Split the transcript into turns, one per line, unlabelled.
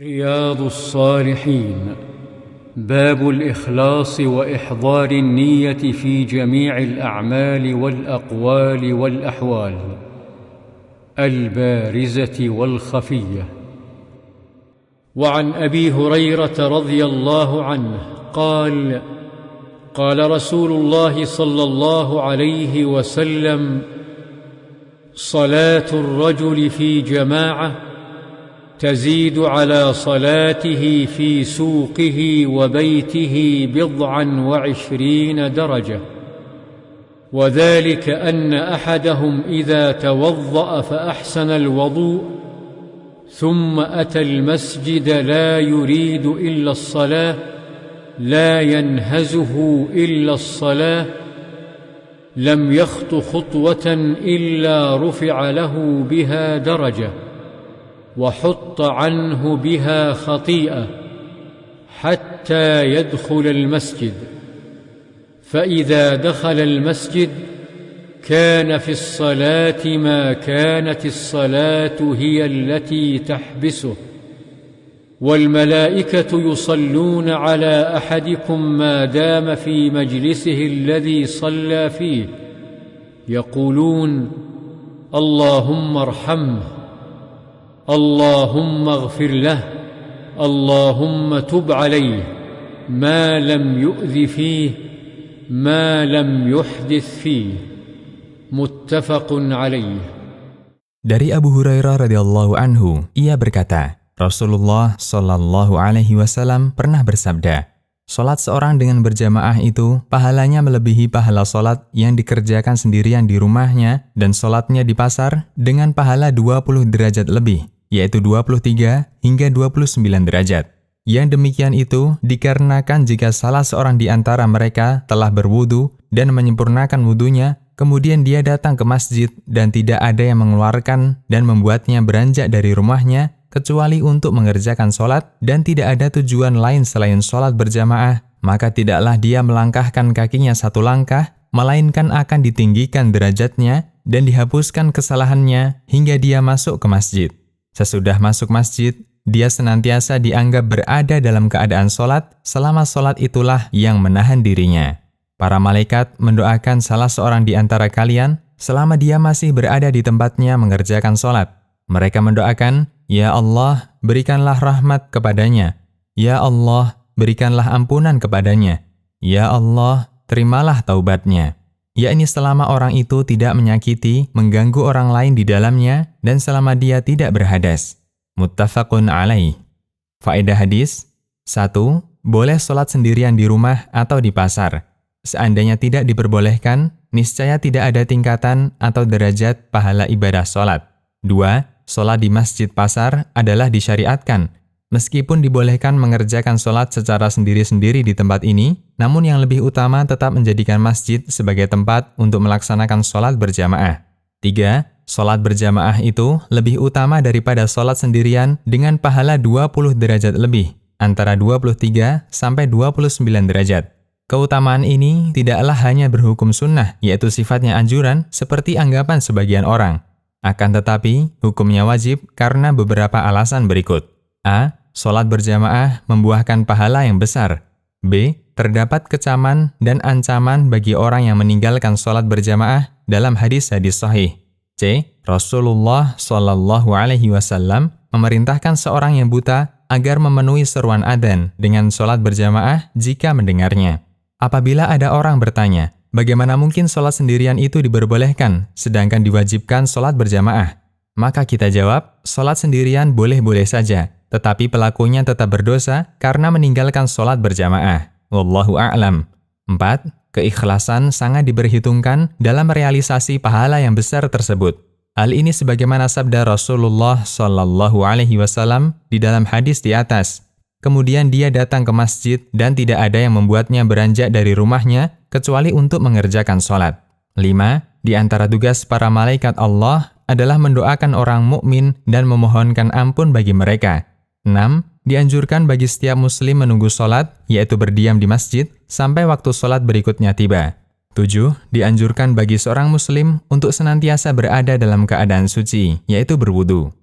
رياض الصالحين باب الإخلاص وإحضار النية في جميع الأعمال والأقوال والأحوال البارزة والخفية. وعن أبي هريرة رضي الله عنه قال: قال رسول الله صلى الله عليه وسلم: صلاة الرجل في جماعة تزيد على صلاته في سوقه وبيته 27 درجة، وذلك أن أحدهم إذا توضأ فأحسن الوضوء ثم أتى المسجد لا يريد إلا الصلاة، لا ينهزه إلا الصلاة، لم يخط خطوة إلا رفع له بها درجة وحط عنه بها خطيئة حتى يدخل المسجد، فإذا دخل المسجد كان في الصلاة ما كانت الصلاة هي التي تحبسه، والملائكة يصلون على أحدكم ما دام في مجلسه الذي صلى فيه، يقولون: اللهم ارحمه، اللهم اغفر له، اللهم تب عليه، ما لم يؤذ فيه، ما لم يحدث فيه. متفق عليه.
Dari Abu Hurairah radhiyallahu anhu, ia berkata, Rasulullah shallallahu alaihi wasallam pernah bersabda, salat seorang dengan berjamaah itu pahalanya melebihi pahala salat yang dikerjakan sendirian di rumahnya, dan salatnya di pasar dengan pahala 20 derajat lebih, yaitu 23 hingga 29 derajat. Yang demikian itu dikarenakan jika salah seorang di antara mereka telah berwudu dan menyempurnakan wudunya, kemudian dia datang ke masjid dan tidak ada yang mengeluarkan dan membuatnya beranjak dari rumahnya kecuali untuk mengerjakan sholat, dan tidak ada tujuan lain selain sholat berjamaah, maka tidaklah dia melangkahkan kakinya satu langkah, melainkan akan ditinggikan derajatnya dan dihapuskan kesalahannya hingga dia masuk ke masjid. Sesudah masuk masjid, dia senantiasa dianggap berada dalam keadaan sholat, selama sholat itulah yang menahan dirinya. Para malaikat mendoakan salah seorang di antara kalian selama dia masih berada di tempatnya mengerjakan sholat. Mereka mendoakan, Ya Allah, berikanlah rahmat kepadanya. Ya Allah, berikanlah ampunan kepadanya. Ya Allah, terimalah taubatnya. Yakni selama orang itu tidak menyakiti, mengganggu orang lain di dalamnya, dan selama dia tidak berhadas. Muttafaqun alaih. Faedah hadis: 1. Boleh sholat sendirian di rumah atau di pasar. Seandainya tidak diperbolehkan, niscaya tidak ada tingkatan atau derajat pahala ibadah sholat. 2. Sholat di masjid pasar adalah disyariatkan. Meskipun dibolehkan mengerjakan sholat secara sendiri-sendiri di tempat ini, namun yang lebih utama tetap menjadikan masjid sebagai tempat untuk melaksanakan sholat berjamaah. 3. Sholat berjamaah itu lebih utama daripada sholat sendirian dengan pahala 20 derajat lebih, antara 23 sampai 29 derajat. Keutamaan ini tidaklah hanya berhukum sunnah, yaitu sifatnya anjuran seperti anggapan sebagian orang. Akan tetapi, hukumnya wajib karena beberapa alasan berikut. A. Sholat berjamaah membuahkan pahala yang besar. B. Terdapat kecaman dan ancaman bagi orang yang meninggalkan sholat berjamaah dalam hadis-hadis sahih. C. Rasulullah shallallahu alaihi wasallam memerintahkan seorang yang buta agar memenuhi seruan adzan dengan sholat berjamaah jika mendengarnya. Apabila ada orang bertanya, bagaimana mungkin sholat sendirian itu diperbolehkan, sedangkan diwajibkan sholat berjamaah? Maka kita jawab, sholat sendirian boleh-boleh saja, tetapi pelakunya tetap berdosa karena meninggalkan sholat berjamaah. Wallahu a'lam. 4. Keikhlasan sangat diperhitungkan dalam realisasi pahala yang besar tersebut. Hal ini sebagaimana sabda Rasulullah shallallahu alaihi wasallam di dalam hadis di atas. Kemudian dia datang ke masjid dan tidak ada yang membuatnya beranjak dari rumahnya kecuali untuk mengerjakan sholat. 5. Di antara tugas para malaikat Allah adalah mendoakan orang mukmin dan memohonkan ampun bagi mereka. 6. Dianjurkan bagi setiap muslim menunggu sholat, yaitu berdiam di masjid, sampai waktu sholat berikutnya tiba. 7. Dianjurkan bagi seorang muslim untuk senantiasa berada dalam keadaan suci, yaitu berwudu.